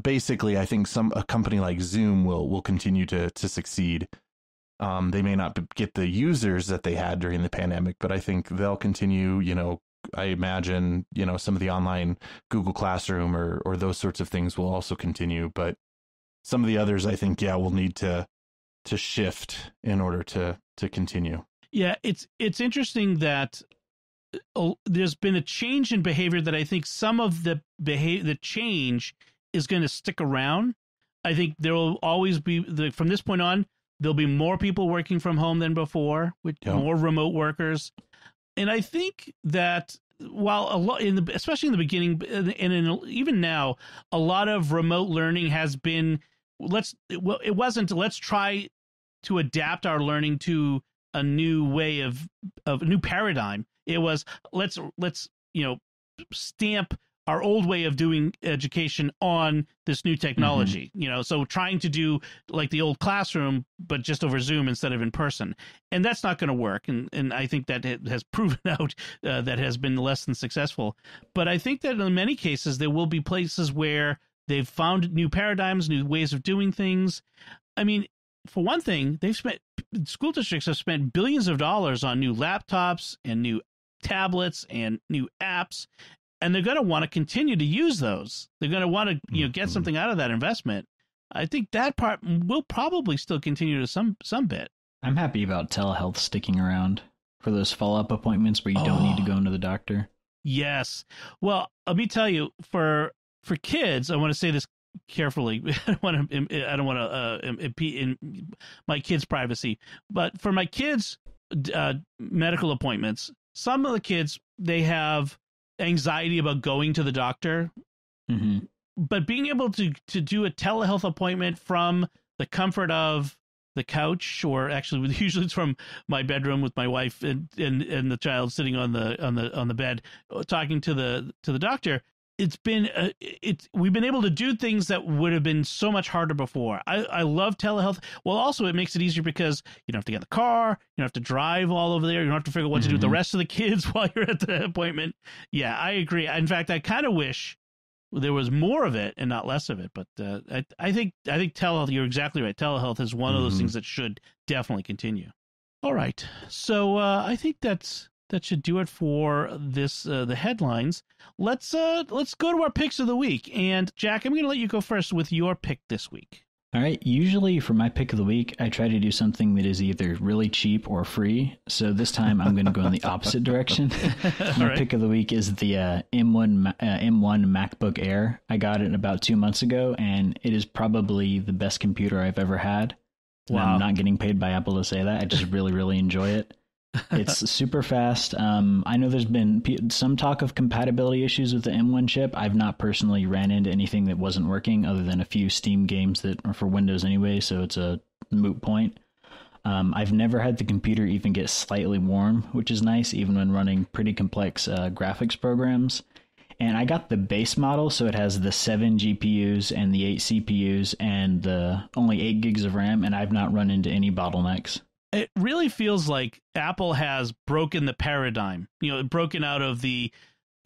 Speaker 3: basically, I think a company like Zoom will continue to succeed. They may not get the users that they had during the pandemic, but I think they'll continue, I imagine, some of the online Google Classroom or those sorts of things will also continue. But some of the others, I think, will need to shift in order to continue.
Speaker 1: Yeah, it's interesting that there's been a change in behavior that I think some of the change is going to stick around. I think there will always be, from this point on, there'll be more people working from home than before, with more remote workers. And I think that while a lot, especially in the beginning, and even now, a lot of remote learning has been, let's try to adapt our learning to a new way of a new paradigm. It was let's stamp our old way of doing education on this new technology, so trying to do like the old classroom, but just over Zoom instead of in person. And that's not going to work. And I think that it has proven out that has been less than successful. But I think that in many cases, there will be places where they've found new paradigms, new ways of doing things. I mean, for one thing, school districts have spent billions of dollars on new laptops and new tablets and new apps. And they're going to want to continue to use those. They're going to want to, get something out of that investment. I think that part will probably still continue to some bit.
Speaker 2: I'm happy about telehealth sticking around for those follow-up appointments where you don't need to go into the doctor.
Speaker 1: Yes. Well, let me tell you, for kids, I want to say this carefully. I don't want to impede in my kids' privacy. But for my kids' medical appointments, some of the kids, they have anxiety about going to the doctor, but being able to do a telehealth appointment from the comfort of the couch, or actually usually it's from my bedroom with my wife and the child sitting on the bed talking to the doctor. We've been able to do things that would have been so much harder before. I love telehealth. Well, also it makes it easier because you don't have to get in the car, you don't have to drive all over there, you don't have to figure out what to do with the rest of the kids while you're at the appointment. Yeah, I agree. In fact, I kind of wish there was more of it and not less of it. But I think telehealth, you're exactly right. Telehealth is one of those things that should definitely continue. All right, so I think that should do it for this the headlines. Let's go to our picks of the week. And Jack, I'm going to let you go first with your pick this week.
Speaker 2: All right. Usually for my pick of the week, I try to do something that is either really cheap or free. So this time I'm going to go in the opposite direction. My pick of the week is the M1 MacBook Air. I got it about 2 months ago, and it is probably the best computer I've ever had. Wow. I'm not getting paid by Apple to say that. I just really, really enjoy it. It's super fast. I know there's been some talk of compatibility issues with the M1 chip. I've not personally ran into anything that wasn't working other than a few Steam games that are for Windows anyway, so it's a moot point. I've never had the computer even get slightly warm, which is nice, even when running pretty complex graphics programs. And I got the base model, so it has the 7 GPUs and the 8 CPUs and the only 8 gigs of RAM, and I've not run into any bottlenecks.
Speaker 1: It really feels like Apple has broken the paradigm, broken out of the,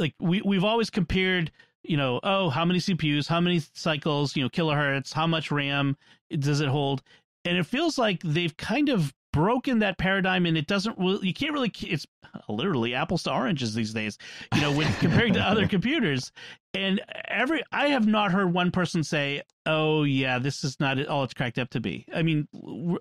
Speaker 1: like we've always compared, how many CPUs, how many cycles, kilohertz, how much RAM does it hold? And it feels like they've kind of broken that paradigm, and it doesn't really, you can't really, it's literally apples to oranges these days, when comparing to other computers. And I have not heard one person say, oh yeah, this is not all it's cracked up to be. I mean,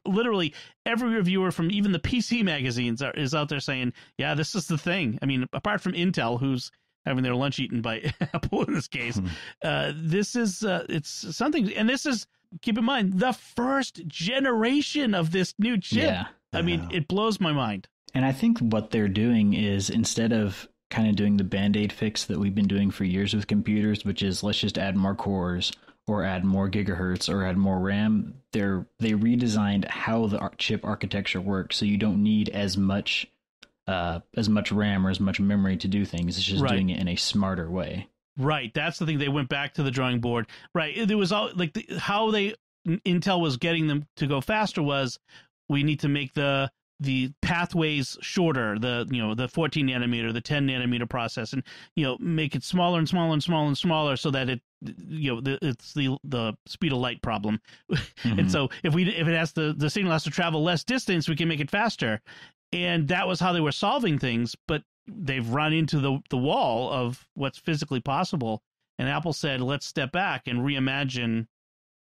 Speaker 1: literally every reviewer from even the PC magazines is out there saying, yeah, this is the thing. I mean, apart from Intel, who's having their lunch eaten by Apple in this case, this is, it's something, and this is, keep in mind, the first generation of this new chip. Yeah. I mean, it blows my mind.
Speaker 2: And I think what they're doing is, instead of kind of doing the Band-Aid fix that we've been doing for years with computers, which is let's just add more cores or add more gigahertz or add more RAM, they redesigned how the chip architecture works, so you don't need as much RAM or as much memory to do things. It's just doing it in a smarter way.
Speaker 1: Right, that's the thing. They went back to the drawing board. Right, there was all like how Intel was getting them to go faster was, we need to make the pathways shorter, the 14 nanometer, the 10 nanometer process, and make it smaller and smaller and smaller and smaller, so that it's the speed of light problem. And so if it has the signal has to travel less distance, we can make it faster. And that was how they were solving things, but they've run into the wall of what's physically possible. And Apple said, let's step back and reimagine.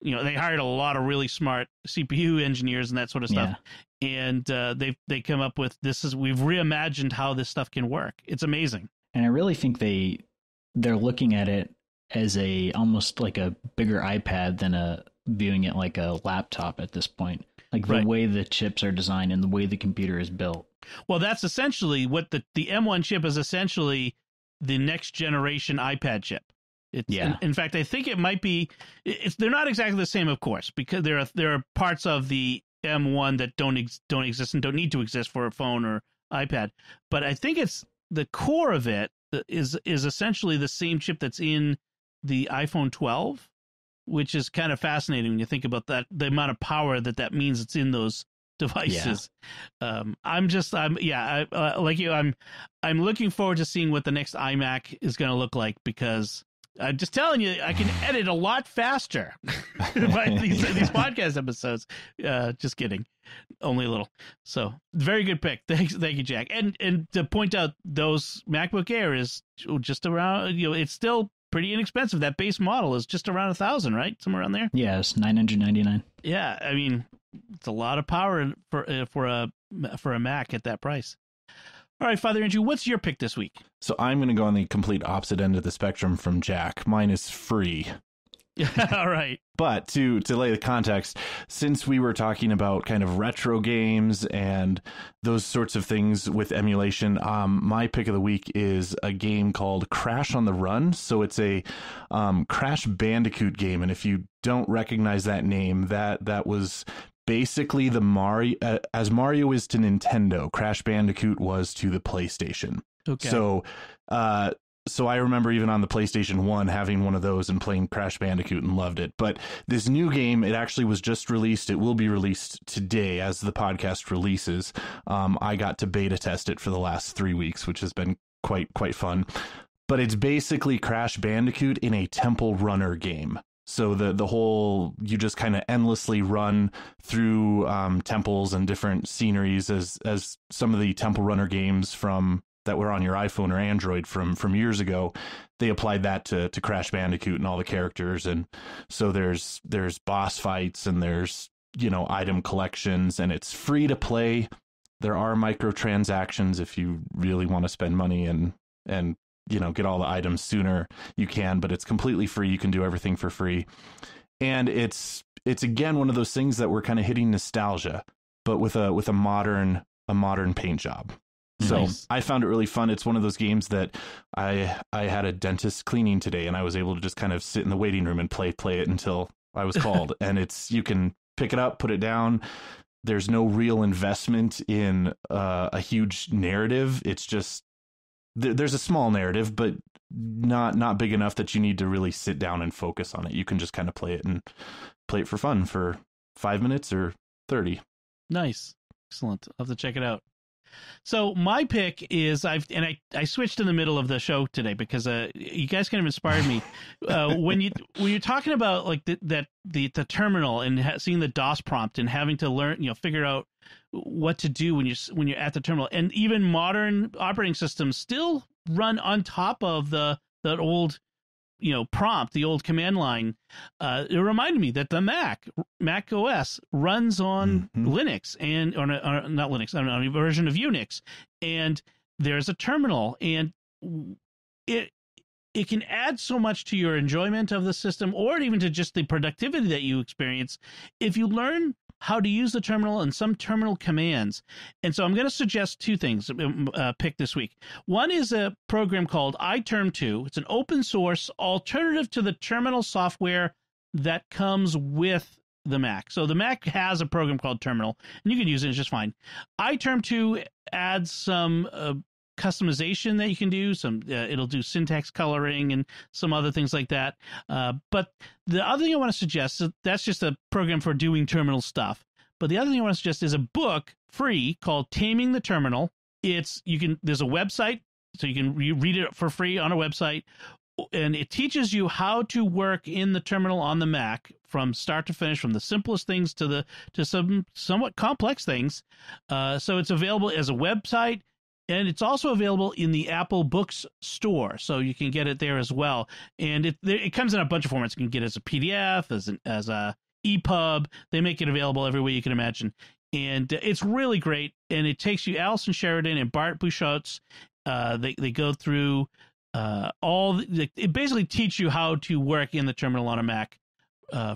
Speaker 1: They hired a lot of really smart CPU engineers and that sort of stuff. Yeah. And they come up with we've reimagined how this stuff can work. It's amazing.
Speaker 2: And I really think they're looking at it as almost like a bigger iPad than viewing it like a laptop at this point. Like the way the chips are designed and the way the computer is built.
Speaker 1: Well, that's essentially what the M1 chip is, essentially the next generation iPad chip. In fact, I think it might be. They're not exactly the same, of course, because there are parts of the M1 that don't exist and don't need to exist for a phone or iPad. But I think it's the core of it is essentially the same chip that's in the iPhone 12, which is kind of fascinating when you think about that, the amount of power that means it's in those devices. Yeah. Like you, I'm looking forward to seeing what the next iMac is going to look like, because I'm just telling you, I can edit a lot faster by these podcast episodes. Just kidding, only a little. So very good pick. Thank you, Jack. And to point out, those MacBook Air is just around. It's still pretty inexpensive. That base model is just around $1,000, right? Somewhere around there.
Speaker 2: Yeah, it's $999.
Speaker 1: Yeah, I mean, it's a lot of power for a Mac at that price. All right, Father Andrew, what's your pick this week?
Speaker 3: So I'm going to go on the complete opposite end of the spectrum from Jack. Mine is free.
Speaker 1: All right.
Speaker 3: But to lay the context, since we were talking about kind of retro games and those sorts of things with emulation, my pick of the week is a game called Crash on the Run. So it's a Crash Bandicoot game. And if you don't recognize that name, that was basically the Mario, as Mario is to Nintendo, Crash Bandicoot was to the PlayStation.
Speaker 1: Okay.
Speaker 3: So I remember even on the PlayStation 1 having one of those and playing Crash Bandicoot and loved it. But this new game, it actually was just released. It will be released today as the podcast releases. I got to beta test it for the last 3 weeks, which has been quite fun. But it's basically Crash Bandicoot in a temple runner game. So the whole, you just kind of endlessly run through temples and different sceneries as some of the Temple Runner games that were on your iPhone or Android from years ago. They applied that to Crash Bandicoot and all the characters. And so there's boss fights and there's, item collections, and it's free to play. There are microtransactions if you really want to spend money and get all the items sooner, you can, but it's completely free. You can do everything for free. And it's again one of those things that we're kind of hitting nostalgia, but with a modern paint job. So nice. I found it really fun. It's one of those games that I had a dentist cleaning today, and I was able to just kind of sit in the waiting room and play it until I was called. And you can pick it up, put it down. There's no real investment in a huge narrative. It's just, there's a small narrative, but not big enough that you need to really sit down and focus on it. You can just kind of play it for fun for 5 minutes or 30.
Speaker 1: Nice. Excellent. I'll have to check it out. So my pick is I switched in the middle of the show today because you guys kind of inspired me when you're talking about like the terminal and seeing the DOS prompt and having to learn, figure out what to do when you're at the terminal. And even modern operating systems still run on top of that old prompt, the old command line. It reminded me that the Mac OS runs on Linux and not Linux, on a version of Unix, and there's a terminal, and it can add so much to your enjoyment of the system, or even to just the productivity that you experience if you learn how to use the terminal and some terminal commands. And so I'm going to suggest two things pick this week. One is a program called iTerm2. It's an open source alternative to the terminal software that comes with the Mac. So the Mac has a program called Terminal, and you can use it. It's just fine. iTerm2 adds some customization that you can do. It'll do syntax coloring and some other things like that. But the other thing I want to suggest, that's just a program for doing terminal stuff. But the other thing I want to suggest is a book free called Taming the Terminal. There's a website, so you can read it for free on a website, and it teaches you how to work in the terminal on the Mac from start to finish, from the simplest things to some somewhat complex things. So it's available as a website. And it's also available in the Apple Books store, so you can get it there as well. And it comes in a bunch of formats. You can get it as a PDF, as a EPUB. They make it available every way you can imagine. And it's really great. And it takes you, Allison Sheridan and Bart Buchholz, they go through it basically teach you how to work in the terminal on a Mac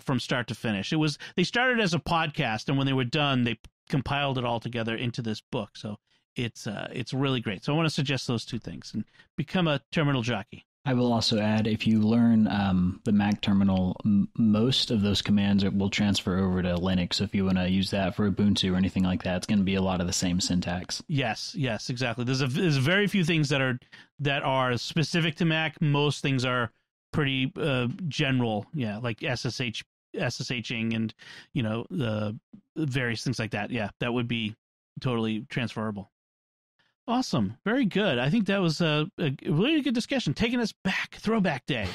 Speaker 1: from start to finish. They started as a podcast, and when they were done, they compiled it all together into this book. So it's really great. So I want to suggest those two things and become a terminal jockey.
Speaker 2: I will also add, if you learn the Mac terminal, most of those commands will transfer over to Linux. So if you want to use that for Ubuntu or anything like that, it's going to be a lot of the same syntax.
Speaker 1: Yes, exactly. There's very few things that are specific to Mac. Most things are pretty general, like SSHing and the various things like that. Yeah, that would be totally transferable. Awesome. Very good. I think that was a really good discussion, taking us back, throwback day.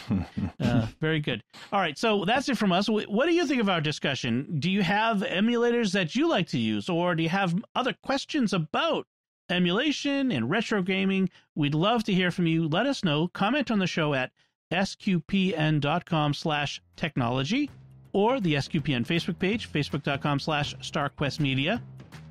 Speaker 1: Very good. All right, so that's it from us. What do you think of our discussion? Do you have emulators that you like to use, or do you have other questions about emulation and retro gaming? We'd love to hear from you. Let us know. Comment on the show at sqpn.com/technology or the SQPN Facebook page, facebook.com/StarQuestMedia.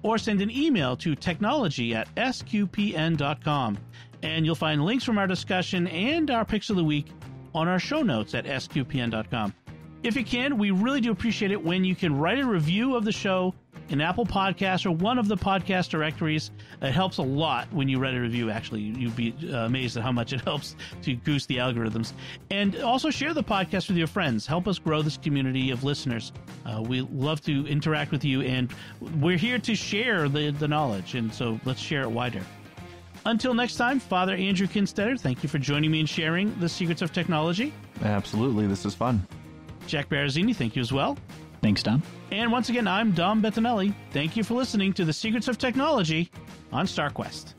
Speaker 1: Or send an email to technology@sqpn.com. And you'll find links from our discussion and our picks of the week on our show notes at sqpn.com. If you can, we really do appreciate it when you can write a review of the show in Apple Podcasts or one of the podcast directories. It helps a lot when you write a review, actually. You'd be amazed at how much it helps to goose the algorithms. And also share the podcast with your friends. Help us grow this community of listeners. We love to interact with you, and we're here to share the knowledge, and so let's share it wider. Until next time, Father Andrew Kinstetter, thank you for joining me and sharing the secrets of technology.
Speaker 3: Absolutely, this is fun.
Speaker 1: Jack Barazzini, thank you as well.
Speaker 2: Thanks, Dom.
Speaker 1: And once again, I'm Dom Bettinelli. Thank you for listening to The Secrets of Technology on StarQuest.